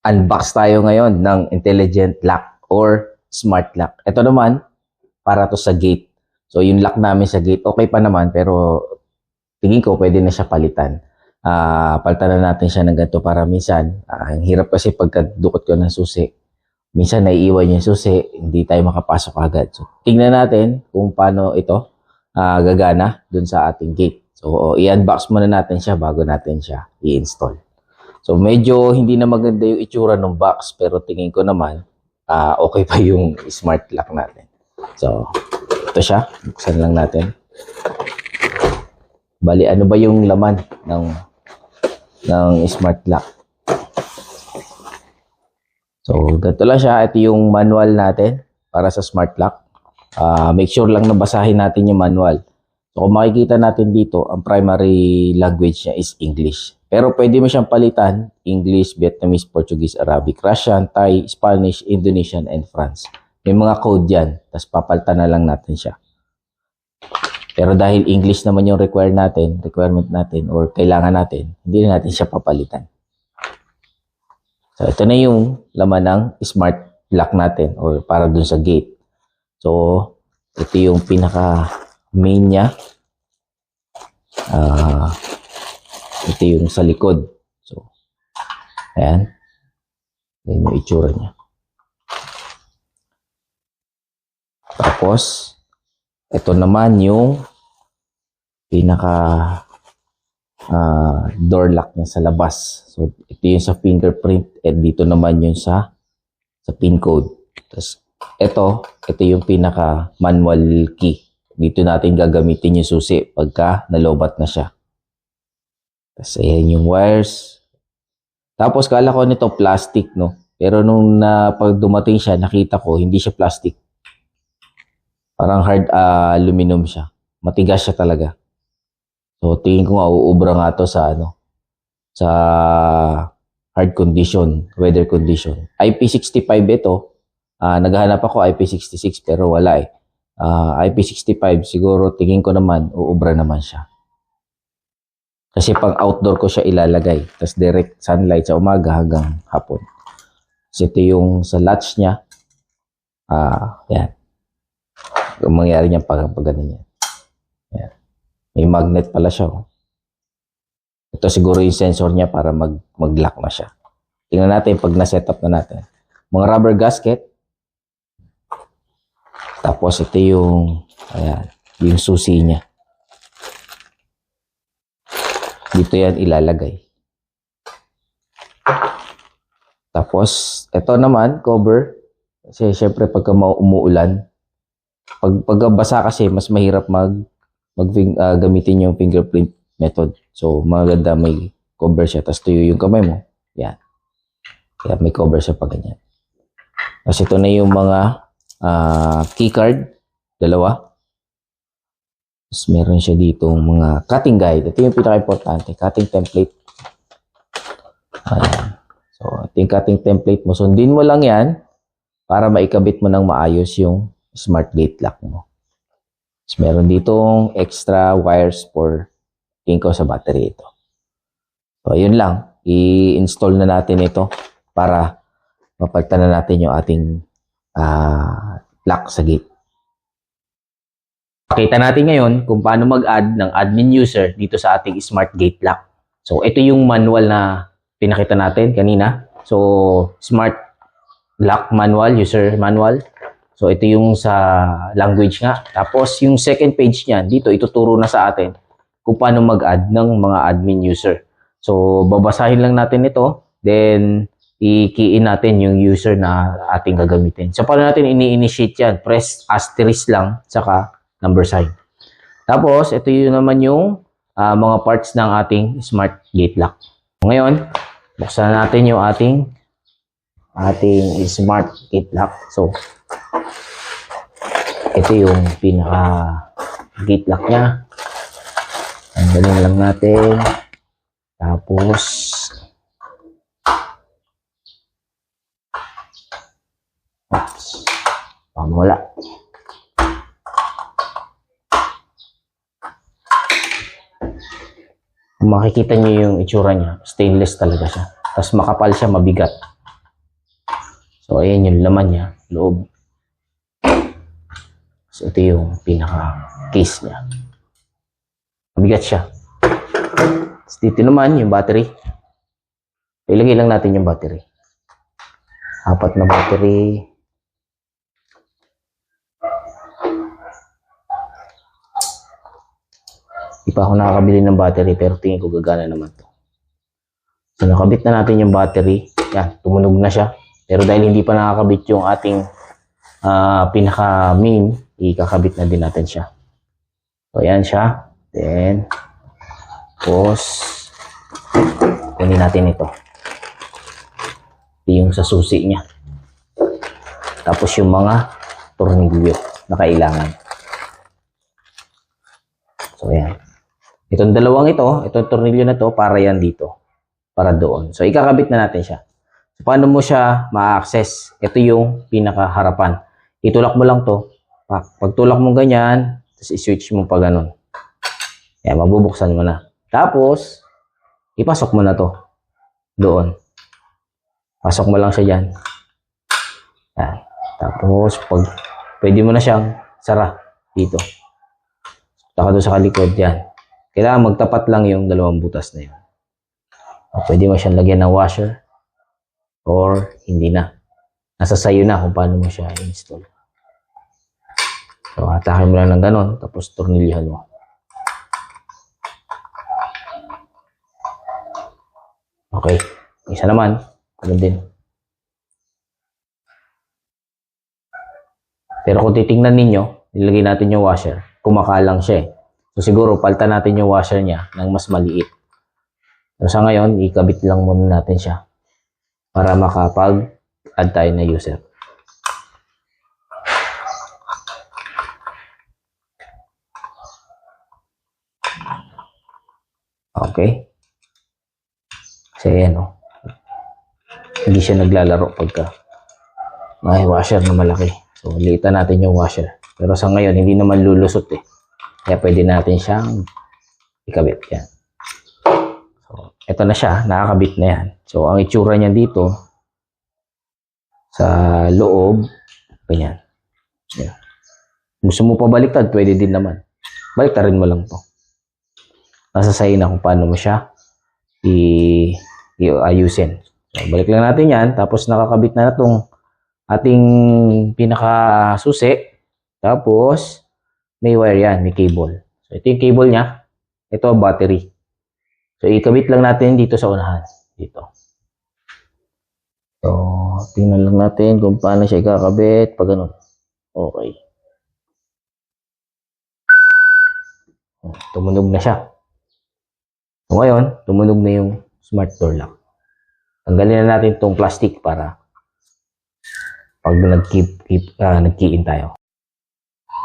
Unbox tayo ngayon ng intelligent lock or smart lock. Ito naman, para to sa gate. So, yung lock namin sa gate, okay pa naman, pero tingin ko pwede na siya palitan. Palitan na natin siya ng ganito para minsan, ang hirap kasi pagkadukot ko ng susi. Minsan naiiwan yung susi, hindi tayo makapasok agad. So, tingnan natin kung paano ito gagana dun sa ating gate. So, i-unbox muna natin siya bago natin siya i-install. So, medyo hindi na maganda yung itsura ng box, pero tingin ko naman, okay pa yung smart lock natin. So, ito siya. Buksan lang natin. Bali, ano ba yung laman ng smart lock? So, ganito lang siya. Ito yung manual natin para sa smart lock. Make sure lang na basahin natin yung manual. So, kung makikita natin dito, ang primary language niya is English. Pero pwede mo siyang palitan, English, Vietnamese, Portuguese, Arabic, Russian, Thai, Spanish, Indonesian, and France. May mga code yan, tapos papalitan na lang natin siya. Pero dahil English naman yung requirement natin, or kailangan natin, hindi na natin siya papalitan. So, ito na yung laman ng smart lock natin, or para dun sa gate. So, ito yung pinaka main niya. Ito yung sa likod. So, ayan. Ayan yung itsura niya. Tapos, ito naman yung pinaka door lock niya sa labas. So, ito yung sa fingerprint at dito naman yung sa pin code. Tapos, ito yung pinaka manual key. Dito natin gagamitin yung susi pagka nalobat na siya. Tapos, ayan yung wires. Tapos, kala ko nito plastic, no? Pero nung pag dumating siya, nakita ko, hindi siya plastic. Parang hard aluminum siya. Matigas siya talaga. So, tingin ko nga, uubra nga to sa, sa hard condition, weather condition. IP65 ito. Naghahanap ako IP66 pero wala eh. IP65 siguro tingin ko naman, uubra naman siya. Kasi pang outdoor ko siya ilalagay. Tapos direct sunlight sa umaga hanggang hapon. So ito yung sa latch niya. Yan. Kung mangyari niya pag ganun yan. Yan. May magnet pala siya. Oh. Ito siguro yung sensor niya para mag-lock na siya. Tingnan natin pag na-setup na natin. Mga rubber gasket. Tapos ito yung, ayan, yung susi niya. Dito yan ilalagay. Tapos, ito naman, cover. Kasi syempre pagka umuulan, pag basa kasi, mas mahirap gamitin yung fingerprint method. So, maganda may cover siya. Tapos tuyo yung kamay mo. Yan. Kaya may cover siya pag ganyan. Tapos ito na yung mga keycard. Dalawa. Tapos meron siya dito mga cutting guide. Ito yung pinaka-importante. Cutting template. Ayan. So, ito yung cutting template mo. Sundin mo lang yan para maikabit mo ng maayos yung smart gate lock mo. Tapos meron ditong extra wires for tingin ko sa battery ito. So, ayun lang. I-install na natin ito para mapalitan na natin yung ating lock sa gate. Pakita natin ngayon kung paano mag-add ng admin user dito sa ating smart gate lock. So, ito yung manual na pinakita natin kanina. So, smart lock manual, user manual. So, ito yung sa language nga. Tapos, yung second page niyan, dito ituturo na sa atin kung paano mag-add ng mga admin user. So, babasahin lang natin ito. Then, i-key in natin yung user na ating gagamitin. So, paano natin ini-initiate yan? Press asterisk lang, saka number sign. Tapos, ito yun naman yung mga parts ng ating smart gate lock. Ngayon, buksan natin yung ating smart gate lock. So, ito yung pinaka gate lock niya. Tanggalin lang natin. Tapos, wala. Kung makikita nyo yung itsura niya, stainless talaga siya. Tapos makapal siya, mabigat. So, ayan yung laman niya, loob. So, ito yung pinaka-case niya. Mabigat siya. Tapos dito naman yung battery. Ilagay lang natin yung battery. 4 na battery. Di pa ako nakakabili ng battery pero tingin ko gagana naman to. So, nakabit na natin yung battery. Yan, tumunog na siya. Pero dahil hindi pa nakakabit yung ating pinaka-main, ikakabit na din natin siya. So, ayan siya. Then, tapos, kunin natin ito. Ito yung sa susi niya. Tapos yung mga tornilyo na kailangan. So, ayan. Itong dalawang itong tornilyo na to, para yan dito. Para doon. So, ikakabit na natin siya. So, paano mo siya ma-access? Ito yung pinakaharapan. Itulak mo lang to. Pag tulak mo ganyan, tapos i-switch mo pa ganun. Ayan, mabubuksan mo na. Tapos, ipasok mo na to. Doon. Pasok mo lang siya dyan. Ayan. Tapos, pwede mo na siyang sara dito. Taka doon sa kalikod, yan. Kailangan magtapat lang yung dalawang butas na yun. O, pwede mo siyang lagyan ng washer or hindi na. Nasa sayo na kung paano mo siya install. So, hatakin mo lang ng ganon, tapos tornilyahan mo. Okay. Isa naman, ganun din. Pero kung titingnan ninyo, nilagay natin yung washer, kumakalang siya eh. So siguro, palta natin yung washer niya ng mas maliit. So sa ngayon, ikabit lang muna natin siya para makapag-add tayo na user. Okay. Kasi ayan o. Hindi siya naglalaro pagka may washer na malaki. So, liitan natin yung washer. Pero sa ngayon, hindi naman lulusot eh. Kaya pwede natin siyang ikabit. Yan. So, eto na siya. Nakakabit na yan. So, ang itsura niya dito sa loob, ganyan. Yan. Gusto mo pa baliktad, pwede din naman. Baliktarin mo lang to. Nasa sa'yo na kung paano mo siya i-ayusin. So, balik lang natin yan. Tapos nakakabit na itong ating pinaka-susi. Tapos, may wire yan, may cable. So, ito yung cable niya. Ito ang battery. So, ikabit lang natin dito sa unahan. Dito. So, tingnan lang natin kung paano siya ikakabit. Pag ganun. Okay. Tumunog na siya. So, ngayon, tumunog na yung smart door lock. Tanggalin na natin itong plastic para pag nag-key in tayo.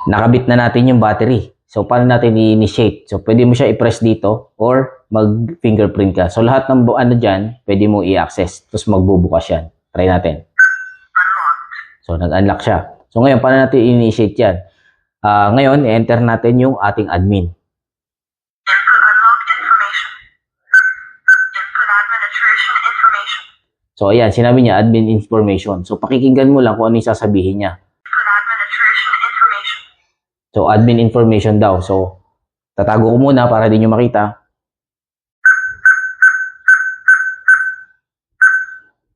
Nakabit na natin yung battery. So, paano natin i-initiate? So, pwede mo siya i-press dito or mag-fingerprint ka. So, lahat ng dyan, pwede mo i-access. Tapos, magbubukas yan. Try natin. So, nag-unlock siya. So, ngayon, paano natin i-initiate yan? Ngayon, i-enter natin yung ating admin. So, ayan, sinabi niya, admin information. So, pakikinggan mo lang kung ano yung sasabihin niya. So, admin information daw. So, tatago ko muna para di nyo makita.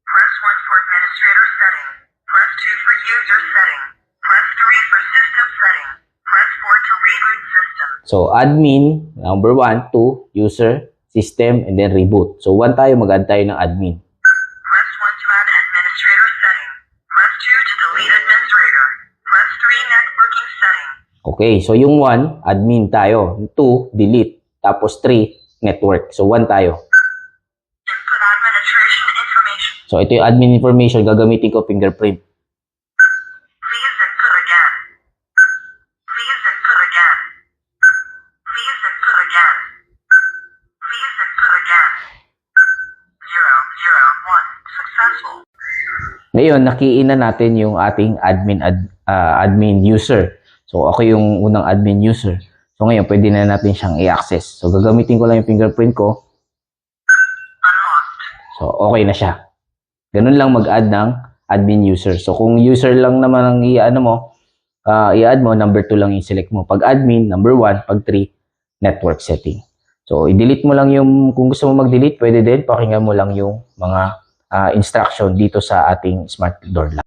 Press 1 for administrator setting. Press 2 for user setting. Press 3 for system setting. Press 4 to reboot system. So, admin, number 1, 2, user, system, and then reboot. So, 1 tayo, mag-add tayo ng admin. Press 1 to add administrator setting. Press 2 to delete administrator. Press 3 networking setting. Okay, so yung 1, admin tayo. 2, delete. Tapos 3, network. So 1 tayo. Input administration information. So ito yung admin information. Gagamitin ko fingerprint. Please input again. Please input again. Please input again. Please input again. 001. Successful. Ngayon, nakiin na natin yung ating admin user. So ako yung unang admin user. So ngayon, pwede na natin siyang i-access. So gagamitin ko lang yung fingerprint ko. Unlocked. So okay na siya. Ganun lang mag-add ng admin user. So kung user lang naman ang i-ano mo, i-add mo, number 2 lang i-select mo. Pag admin, number 1. Pag 3, network setting. So i-delete mo lang yung, kung gusto mo mag-delete, pwede din, pakinggan mo lang yung mga instruction dito sa ating smart door lock.